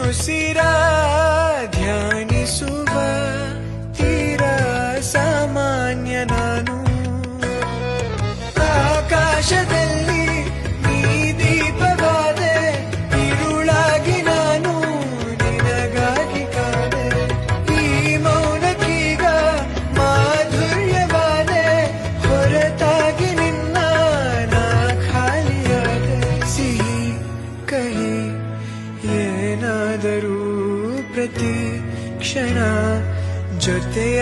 ಉಸಿರ ಧ್ಯಾನಿಸುವ ತೀರ ಸಾಮಾನ್ಯ ನಾನು. ಆಕಾಶದಲ್ಲಿ ನೀ ದೀಪವಾದೆ, ഇരുಳಾಗಿ ನಾನು ನಿನಗಾಗಿ ಕಾದೆ. ಈ ಮೌನಕ್ಕೀಗ ಮಾಧುರ್ಯವಾದೆ, ಹೊರತಾಗಿ ನಿನ್ನ ನಾ ಖಾಲಿಯಾದೆ. ಸಿಹಿ ಕಹಿ ಏನಾದರೂ ಪ್ರತಿ ಕ್ಷಣ ಜೊತೆಯ